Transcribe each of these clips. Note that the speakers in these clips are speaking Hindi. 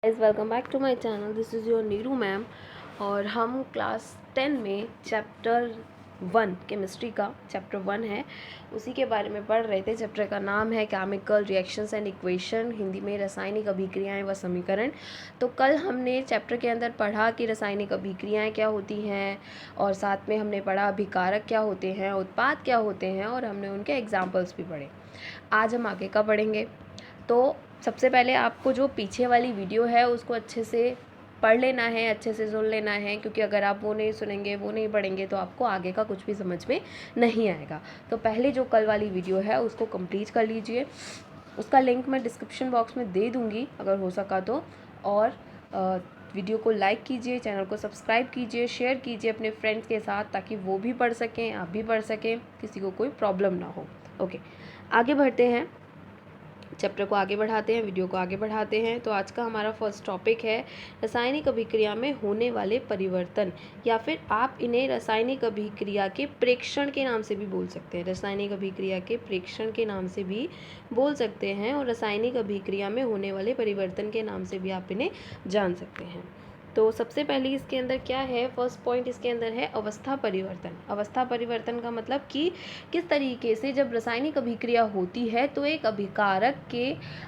Guys, welcome back to my channel. This is your Neeru ma'am और हम क्लास 10 में चैप्टर 1 केमिस्ट्री का चैप्टर 1 है उसी के बारे में पढ़ रहे थे। चैप्टर का नाम है chemical reactions and equation, Hindi में रासायनिक अभिक्रियाएं व समीकरण। तो कल हमने चैप्टर के अंदर पढ़ा कि रासायनिक अभिक्रियाएं क्या होती हैं और साथ में हमने पढ़ा अभिकारक क्या होते हैं, उत्पाद क्या होते हैं और हमने उनके एग्जाम्पल्स भी पढ़े। आज हम आगे का पढ़ेंगे। तो सबसे पहले आपको जो पीछे वाली वीडियो है उसको अच्छे से पढ़ लेना है, अच्छे से सुन लेना है, क्योंकि अगर आप वो नहीं सुनेंगे, वो नहीं पढ़ेंगे तो आपको आगे का कुछ भी समझ में नहीं आएगा। तो पहले जो कल वाली वीडियो है उसको कंप्लीट कर लीजिए। उसका लिंक मैं डिस्क्रिप्शन बॉक्स में दे दूँगी अगर हो सका तो। और वीडियो को लाइक कीजिए, चैनल को सब्सक्राइब कीजिए, शेयर कीजिए अपने फ्रेंड्स के साथ ताकि वो भी पढ़ सकें, आप भी पढ़ सकें, किसी को कोई प्रॉब्लम ना हो। ओके, आगे बढ़ते हैं, चैप्टर को आगे बढ़ाते हैं, वीडियो को आगे बढ़ाते हैं। तो आज का हमारा फर्स्ट टॉपिक है रासायनिक अभिक्रिया में होने वाले परिवर्तन, या फिर आप इन्हें रासायनिक अभिक्रिया के प्रेक्षण के नाम से भी बोल सकते हैं। रासायनिक अभिक्रिया के प्रेक्षण के नाम से भी बोल सकते हैं और रासायनिक अभिक्रिया में होने वाले परिवर्तन के नाम से भी आप इन्हें जान सकते हैं। तो सबसे पहले इसके अंदर क्या है, फर्स्ट पॉइंट इसके अंदर है अवस्था परिवर्तन। अवस्था परिवर्तन का मतलब कि किस तरीके से जब रासायनिक अभिक्रिया होती है तो एक अभिकारक के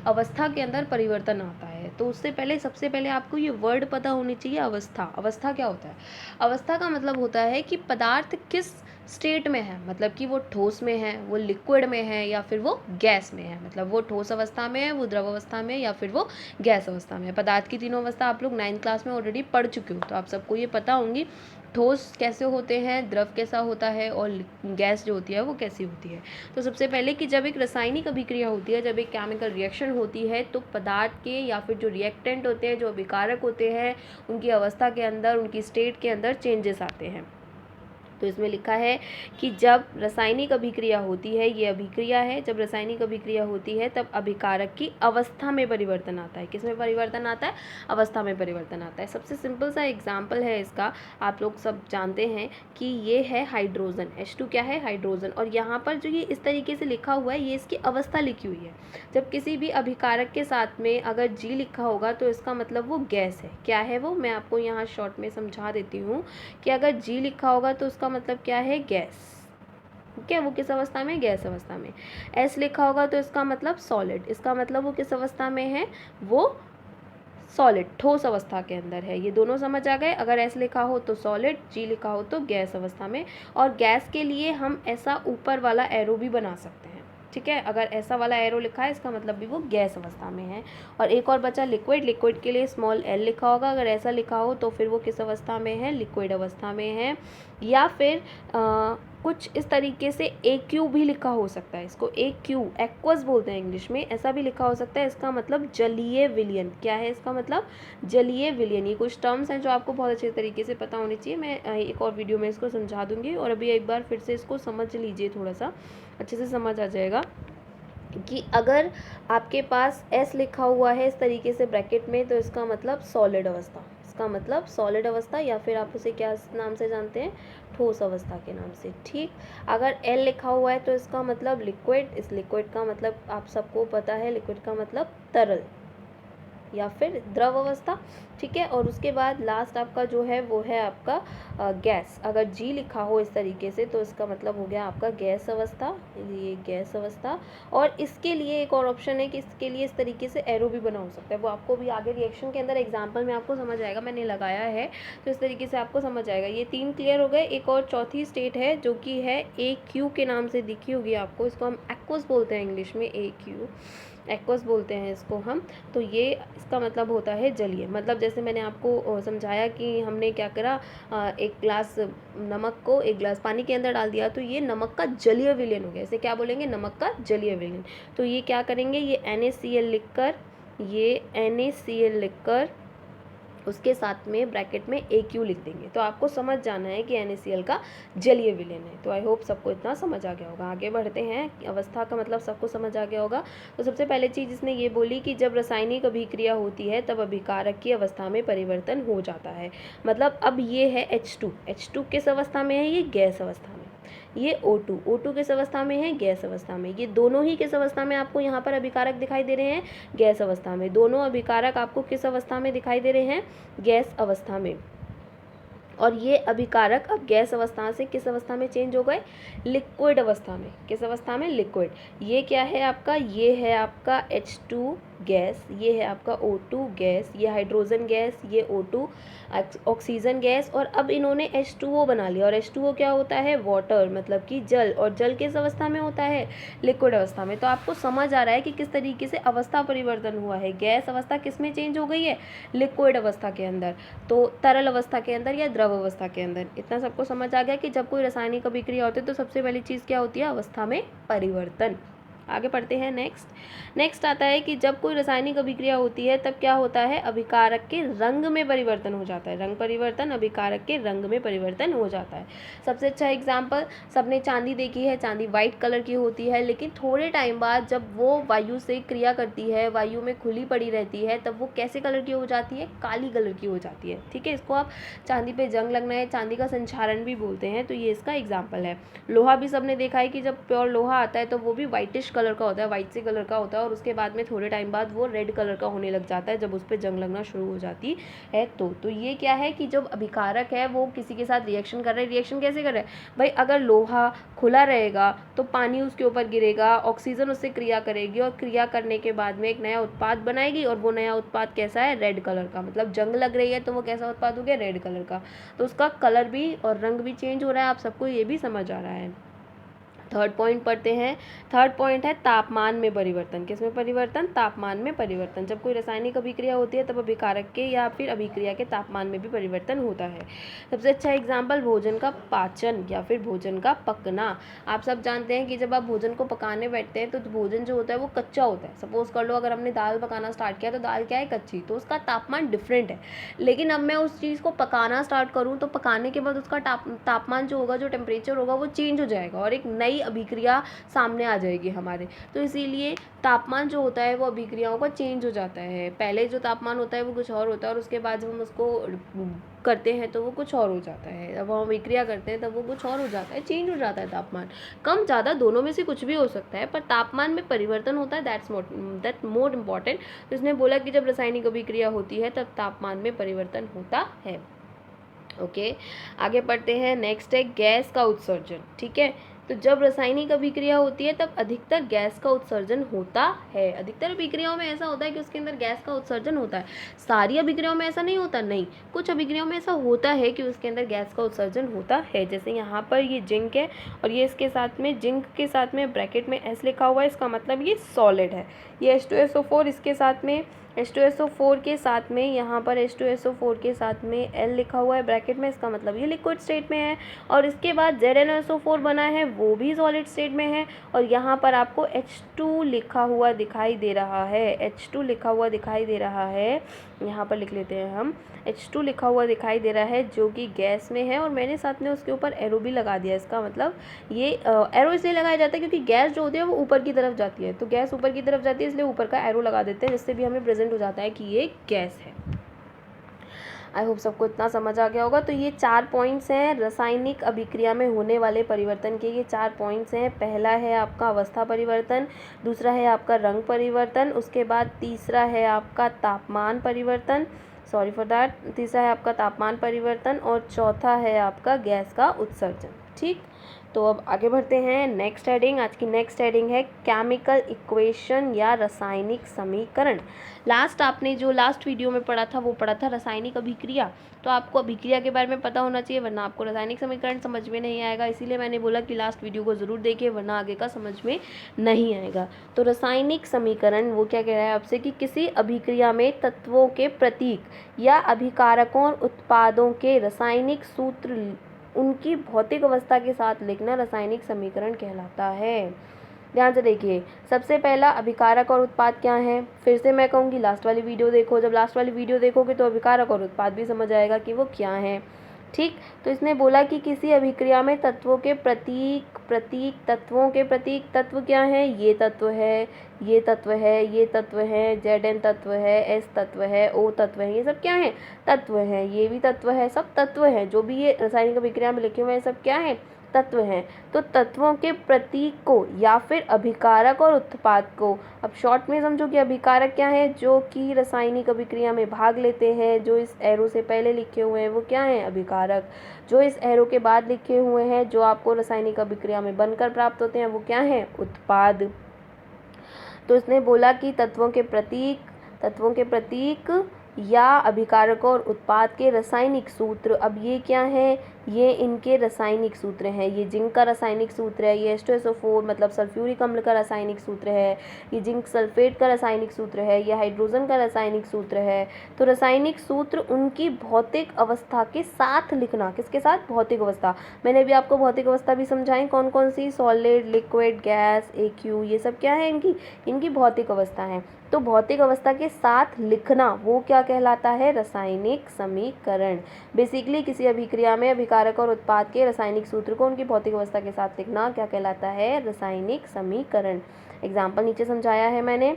अवस्था के अंदर परिवर्तन आता है। तो उससे पहले सबसे पहले आपको ये वर्ड पता होनी चाहिए, अवस्था। अवस्था क्या होता है? अवस्था का मतलब होता है कि पदार्थ किस स्टेट में है, मतलब कि वो ठोस में है, वो लिक्विड में है या फिर वो गैस में है। मतलब वो ठोस अवस्था में है, वो द्रव अवस्था में है या फिर वो गैस अवस्था में है। पदार्थ की तीनों अवस्था आप लोग 9th क्लास में ऑलरेडी पढ़ चुके हो, तो आप सबको ये पता होंगी ठोस कैसे होते हैं, द्रव कैसा होता है और गैस जो होती है वो कैसी होती है। तो सबसे पहले कि जब एक रासायनिक अभिक्रिया होती है, जब एक केमिकल रिएक्शन होती है, तो पदार्थ के या फिर जो रिएक्टेंट होते हैं, जो अभिकारक होते हैं, उनकी अवस्था के अंदर, उनकी स्टेट के अंदर चेंजेस आते हैं। तो इसमें लिखा है कि जब रासायनिक अभिक्रिया होती है, ये अभिक्रिया है, जब रासायनिक अभिक्रिया होती है तब अभिकारक की अवस्था में परिवर्तन आता है। किसमें परिवर्तन आता है? अवस्था में परिवर्तन आता है। सबसे सिंपल सा एग्जाम्पल है इसका, आप लोग सब जानते हैं कि ये है हाइड्रोजन। H2 क्या है? हाइड्रोजन। और यहाँ पर जो ये इस तरीके से लिखा हुआ है, ये इसकी अवस्था लिखी हुई है। जब किसी भी अभिकारक के साथ में अगर G लिखा होगा तो इसका मतलब वो गैस है। क्या है वो? मैं आपको यहाँ शॉर्ट में समझा देती हूँ कि अगर G लिखा होगा तो उसका मतलब क्या है? गैस। ठीक है, वो किस अवस्था में? गैस अवस्था में। S लिखा होगा तो इसका मतलब सॉलिड। इसका मतलब वो किस अवस्था में है? वो सॉलिड, ठोस अवस्था के अंदर है। ये दोनों समझ आ गए? अगर S लिखा हो तो सॉलिड, G लिखा हो तो गैस अवस्था में। और गैस के लिए हम ऐसा ऊपर वाला एरो भी बना सकते हैं। ठीक है, अगर ऐसा वाला एरो लिखा है इसका मतलब भी वो गैस अवस्था में है। और एक और बचा लिक्विड। लिक्विड के लिए स्मॉल l लिखा होगा, अगर ऐसा लिखा हो तो फिर वो किस अवस्था में है? लिक्विड अवस्था में है। या फिर कुछ इस तरीके से AQ भी लिखा हो सकता है, इसको AQ एक्वस बोलते हैं इंग्लिश में, ऐसा भी लिखा हो सकता है। इसका मतलब जलीय विलयन। क्या है इसका मतलब? जलीय विलयन। ये कुछ टर्म्स हैं जो आपको बहुत अच्छे तरीके से पता होनी चाहिए। मैं एक और वीडियो में इसको समझा दूंगी और अभी एक बार फिर से इसको समझ लीजिए, थोड़ा सा अच्छे से समझ आ जाएगा कि अगर आपके पास S लिखा हुआ है इस तरीके से ब्रैकेट में तो इसका मतलब सॉलिड अवस्था। इसका मतलब सॉलिड अवस्था, या फिर आप उसे क्या नाम से जानते हैं? ठोस अवस्था के नाम से। ठीक, अगर L लिखा हुआ है तो इसका मतलब लिक्विड। इस लिक्विड का मतलब आप सबको पता है, लिक्विड का मतलब तरल या फिर द्रव अवस्था। ठीक है, और उसके बाद लास्ट आपका जो है वो है आपका गैस। अगर G लिखा हो इस तरीके से तो इसका मतलब हो गया आपका गैस अवस्था, ये गैस अवस्था। और इसके लिए एक और ऑप्शन है कि इसके लिए इस तरीके से एरो भी बना हो सकता है, वो आपको भी आगे रिएक्शन के अंदर एग्जाम्पल में आपको समझ आएगा, मैंने लगाया है तो इस तरीके से आपको समझ आएगा। ये 3 क्लियर हो गए। एक और चौथी स्टेट है जो कि है AQ के नाम से दिखी होगी आपको, इसको हम एक्वस बोलते हैं इंग्लिश में, AQ एक्वस बोलते हैं इसको हम। तो ये इसका मतलब होता है जलीय। मतलब जैसे मैंने आपको समझाया कि हमने क्या करा, एक ग्लास नमक को एक ग्लास पानी के अंदर डाल दिया तो ये नमक का जलीय विलयन हो गया। इसे क्या बोलेंगे? नमक का जलीय विलयन। तो ये क्या करेंगे, ये NaCl लिखकर, ये NaCl लिखकर उसके साथ में ब्रैकेट में AQ लिख देंगे। तो आपको समझ जाना है कि NaCl का जलीय विलयन है। तो आई होप सबको इतना समझ आ गया होगा। आगे बढ़ते हैं, अवस्था का मतलब सबको समझ आ गया होगा। तो सबसे पहले चीज़ इसने ये बोली कि जब रासायनिक अभिक्रिया होती है तब अभिकारक की अवस्था में परिवर्तन हो जाता है। मतलब अब ये है H2 किस अवस्था में है? ये गैस अवस्था में। ये O2, O2 किस अवस्था में है, गैस अवस्था में। ये दोनों ही किस अवस्था में आपको यहाँ पर अभिकारक दिखाई दे रहे हैं, गैस अवस्था में। दोनों अभिकारक आपको किस अवस्था में दिखाई दे रहे हैं, गैस अवस्था में। और ये अभिकारक अब गैस अवस्था से किस अवस्था में चेंज हो गए, लिक्विड अवस्था में। किस अवस्था में, लिक्विड। ये क्या है आपका, ये है आपका H2 गैस, ये है आपका O2 गैस, ये हाइड्रोजन गैस, ये O2 ऑक्सीजन गैस। और अब इन्होंने H2O बना लिया, और H2O क्या होता है, वाटर, मतलब कि जल। और जल किस अवस्था में होता है, लिक्विड अवस्था में। तो आपको समझ आ रहा है कि किस तरीके से अवस्था परिवर्तन हुआ है। गैस अवस्था किस में चेंज हो गई है, लिक्विड अवस्था के अंदर, तो तरल अवस्था के अंदर या द्रव अवस्था के अंदर। इतना सबको समझ आ गया कि जब कोई रासायनिक अभिक्रिया होती है तो सबसे पहली चीज़ क्या होती है, अवस्था में परिवर्तन। आगे पढ़ते हैं। नेक्स्ट आता है कि जब कोई रासायनिक अभिक्रिया होती है तब क्या होता है, अभिकारक के रंग में परिवर्तन हो जाता है। रंग परिवर्तन, अभिकारक के रंग में परिवर्तन हो जाता है। सबसे अच्छा एग्जाम्पल, सबने चांदी देखी है, चांदी वाइट कलर की होती है, लेकिन थोड़े टाइम बाद जब वो वायु से क्रिया करती है, वायु में खुली पड़ी रहती है, तब वो कैसे कलर की हो जाती है, काली कलर की हो जाती है। ठीक है, इसको आप चांदी पे जंग लगना है, चांदी का संक्षारण भी बोलते हैं, तो ये इसका एग्जाम्पल है। लोहा भी सबने देखा है कि जब प्योर लोहा आता है तो वो भी वाइटिश कलर का होता है, वाइट से कलर का होता है, और उसके बाद में थोड़े टाइम बाद वो रेड कलर का होने लग जाता है जब उस पर जंग लगना शुरू हो जाती है। तो ये क्या है कि जब अभिकारक है वो किसी के साथ रिएक्शन कर रहे हैं। रिएक्शन कैसे कर रहे हैं भाई, अगर लोहा खुला रहेगा तो पानी उसके ऊपर गिरेगा, ऑक्सीजन उससे क्रिया करेगी, और क्रिया करने के बाद में एक नया उत्पाद बनाएगी, और वो नया उत्पाद कैसा है, रेड कलर का। मतलब जंग लग रही है तो वो कैसा उत्पाद हो गया, रेड कलर का। तो उसका कलर भी और रंग भी चेंज हो रहा है। आप सबको ये भी समझ आ रहा है। थर्ड पॉइंट पढ़ते हैं। थर्ड पॉइंट है तापमान में परिवर्तन। किसमें परिवर्तन, तापमान में परिवर्तन। जब कोई रासायनिक अभिक्रिया होती है तब अभिकारक के या फिर अभिक्रिया के तापमान में भी परिवर्तन होता है। सबसे अच्छा एग्जाम्पल, भोजन का पाचन या फिर भोजन का पकना। आप सब जानते हैं कि जब आप भोजन को पकाने बैठते हैं तो भोजन जो होता है वो कच्चा होता है। सपोज कर लो अगर हमने दाल पकाना स्टार्ट किया तो दाल क्या है, कच्ची, तो उसका तापमान डिफरेंट है। लेकिन अब मैं उस चीज़ को पकाना स्टार्ट करूँ तो पकाने के बाद उसका तापमान जो होगा, जो टेम्परेचर होगा, वो चेंज हो जाएगा और एक नई अभिक्रिया सामने आ जाएगी हमारे। तो इसीलिए तापमान जो होता है वो अभिक्रियाओं का चेंज हो जाता है। पहले जो तापमान होता है वो कुछ और होता है, और उसके बाद जब हम उसको करते हैं तो वो कुछ और हो जाता है। जब हम अभिक्रिया करते हैं तब वो कुछ और हो जाता है, चेंज हो जाता है तापमान। कम ज़्यादा दोनों में से कुछ भी हो सकता है, पर तापमान में परिवर्तन होता है, दैट मोर इम्पॉर्टेंट। तो इसने बोला कि जब रासायनिक अभिक्रिया होती है तब तापमान में परिवर्तन होता है। ओके, आगे पढ़ते हैं। नेक्स्ट है गैस का उत्सर्जन। ठीक है, तो जब रासायनिक अभिक्रिया होती है तब अधिकतर गैस का उत्सर्जन होता है। अधिकतर अभिक्रियाओं में ऐसा होता है कि उसके अंदर गैस का उत्सर्जन होता है। सारी अभिक्रियाओं में ऐसा नहीं होता, नहीं, कुछ अभिक्रियाओं में ऐसा होता है कि उसके अंदर गैस का उत्सर्जन होता है। जैसे यहाँ पर ये जिंक है और ये इसके साथ में, जिंक के साथ में ब्रैकेट में S लिखा हुआ है, इसका मतलब ये सॉलिड है। ये H2SO4 इसके साथ में, H2SO4 के साथ में, यहाँ पर H2SO4 के साथ में L लिखा हुआ है ब्रैकेट में, इसका मतलब ये लिक्विड स्टेट में है। और इसके बाद ZnSO4 बना है, वो भी सॉलिड स्टेट में है। और यहाँ पर आपको H2 लिखा हुआ दिखाई दे रहा है, H2 लिखा हुआ दिखाई दे रहा है। यहाँ पर लिख लेते हैं हम, H2 लिखा हुआ दिखाई दे रहा है जो कि गैस में है, और मैंने साथ में उसके ऊपर एरो भी लगा दिया। इसका मतलब ये एरो इसलिए लगाया जाता है क्योंकि गैस जो होती है वो ऊपर की तरफ जाती है, तो गैस ऊपर की तरफ जाती है इसलिए ऊपर का एरो लगा देते हैं, जिससे भी हमें प्रेजेंट हो जाता है कि ये गैस है। आई होप सबको इतना समझ आ गया होगा। तो ये 4 पॉइंट्स हैं रासायनिक अभिक्रिया में होने वाले परिवर्तन के, ये 4 पॉइंट्स हैं। पहला है आपका अवस्था परिवर्तन, दूसरा है आपका रंग परिवर्तन, उसके बाद तीसरा है आपका तापमान परिवर्तन, सॉरी फॉर दैट, तीसरा है आपका तापमान परिवर्तन, और चौथा है आपका गैस का उत्सर्जन। ठीक, तो अब आगे बढ़ते हैं। नेक्स्ट हेडिंग, आज की नेक्स्ट हेडिंग है केमिकल इक्वेशन या रासायनिक समीकरण। आपने जो लास्ट वीडियो में पढ़ा था वो पढ़ा था रासायनिक अभिक्रिया, तो आपको अभिक्रिया के बारे में पता होना चाहिए, वरना आपको रासायनिक समीकरण समझ में नहीं आएगा। इसीलिए मैंने बोला कि लास्ट वीडियो को ज़रूर देखिए, वरना आगे का समझ में नहीं आएगा। तो रासायनिक समीकरण वो क्या कह रहा है आपसे कि किसी अभिक्रिया में तत्वों के प्रतीक या अभिकारकों और उत्पादों के रासायनिक सूत्र, उनकी भौतिक अवस्था के साथ लिखना रासायनिक समीकरण कहलाता है। ध्यान से देखिए, सबसे पहला अभिकारक और उत्पाद क्या है। फिर से मैं कहूँगी लास्ट वाली वीडियो देखो, जब लास्ट वाली वीडियो देखोगे तो अभिकारक और उत्पाद भी समझ आएगा कि वो क्या है। ठीक, तो इसने बोला कि किसी अभिक्रिया में तत्वों के तत्वों के प्रतीक, तत्व क्या है, ये तत्व है, ये तत्व है, ये तत्व है, Zn तत्व है, S तत्व है, O तत्व है, ये सब क्या है, तत्व है। ये भी तत्व है, सब तत्व है। जो भी ये रासायनिक अभिक्रिया में लिखे हुए हैं सब क्या है, तत्व हैं। तो तत्वों के प्रतीक को या फिर अभिकारक और उत्पाद को, अब शॉर्ट में समझो कि अभिकारक क्या है, जो कि रासायनिक अभिक्रिया में भाग लेते हैं। जो इस एरो से पहले लिखे हुए हैं वो क्या हैं, अभिकारक। जो इस एरो के बाद लिखे हुए हैं, जो आपको रासायनिक अभिक्रिया में बनकर प्राप्त होते हैं, वो क्या हैं, उत्पाद। तो इसने बोला कि तत्वों के प्रतीक या अभिकारक और उत्पाद के रासायनिक सूत्र। अब ये क्या है, ये इनके रासायनिक सूत्र हैं। ये जिंक का रासायनिक सूत्र है, ये H2SO4 मतलब सल्फ्यूरिक अम्ल का रासायनिक सूत्र है, ये जिंक सल्फेट का रासायनिक सूत्र है, ये हाइड्रोजन का रासायनिक सूत्र है। तो रासायनिक सूत्र उनकी भौतिक अवस्था के साथ लिखना, किसके साथ, भौतिक अवस्था। मैंने भी आपको भौतिक अवस्था भी समझाई, कौन कौन सी, सॉलिड, लिक्विड, गैस, AQ, ये सब क्या है, इनकी भौतिक अवस्था है। तो भौतिक अवस्था के साथ लिखना वो क्या कहलाता है, रासायनिक समीकरण। बेसिकली किसी अभिक्रिया में अभिकारक और उत्पाद के रासायनिक सूत्र को उनकी भौतिक अवस्था के साथ लिखना क्या कहलाता है, रासायनिक समीकरण। एग्जाम्पल नीचे समझाया है मैंने।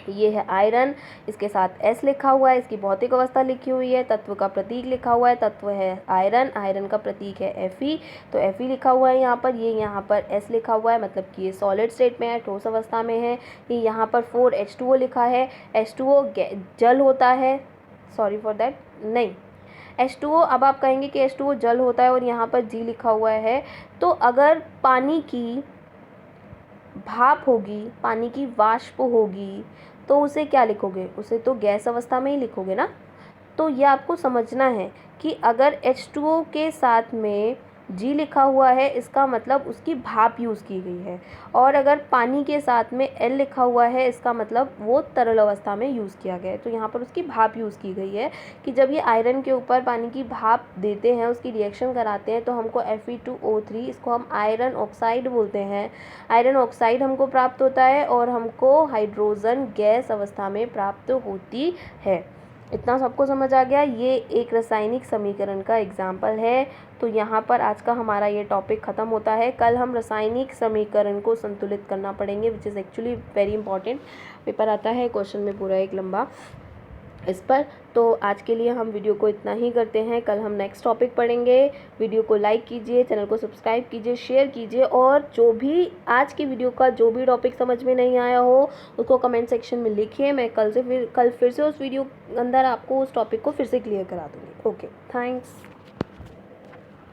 ये है आयरन, इसके साथ S लिखा हुआ है, इसकी भौतिक अवस्था लिखी हुई है, तत्व का प्रतीक लिखा हुआ है, तत्व है आयरन, आयरन का प्रतीक है Fe, तो Fe लिखा हुआ है यहाँ पर। ये यहाँ पर S लिखा हुआ है, मतलब कि ये सॉलिड स्टेट में है, ठोस अवस्था में है। ये यहाँ पर 4H2O लिखा है, H2O जल होता है, सॉरी फॉर दैट, नहीं H2O, अब आप कहेंगे कि H2O जल होता है और यहाँ पर G लिखा हुआ है। तो अगर पानी की भाप होगी, पानी की वाष्प होगी, तो उसे क्या लिखोगे, उसे तो गैस अवस्था में ही लिखोगे ना। तो ये आपको समझना है कि अगर H2O के साथ में G लिखा हुआ है, इसका मतलब उसकी भाप यूज़ की गई है, और अगर पानी के साथ में L लिखा हुआ है, इसका मतलब वो तरल अवस्था में यूज़ किया गया है। तो यहाँ पर उसकी भाप यूज़ की गई है कि जब ये आयरन के ऊपर पानी की भाप देते हैं, उसकी रिएक्शन कराते हैं, तो हमको Fe2O3, इसको हम आयरन ऑक्साइड बोलते हैं, आयरन ऑक्साइड हमको प्राप्त होता है और हमको हाइड्रोजन गैस अवस्था में प्राप्त होती है। इतना सबको समझ आ गया। ये एक रासायनिक समीकरण का एग्जाम्पल है। तो यहाँ पर आज का हमारा ये टॉपिक ख़त्म होता है। कल हम रासायनिक समीकरण को संतुलित करना पड़ेंगे, which is actually very important. Paper आता है क्वेश्चन में पूरा एक लंबा इस पर। तो आज के लिए हम वीडियो को इतना ही करते हैं, कल हम नेक्स्ट टॉपिक पढ़ेंगे। वीडियो को लाइक कीजिए, चैनल को सब्सक्राइब कीजिए, शेयर कीजिए, और जो भी आज की वीडियो का जो भी टॉपिक समझ में नहीं आया हो उसको कमेंट सेक्शन में लिखिए। मैं कल फिर से उस वीडियो अंदर आपको उस टॉपिक को फिर से क्लियर करा दूँगी। Okay, thanks.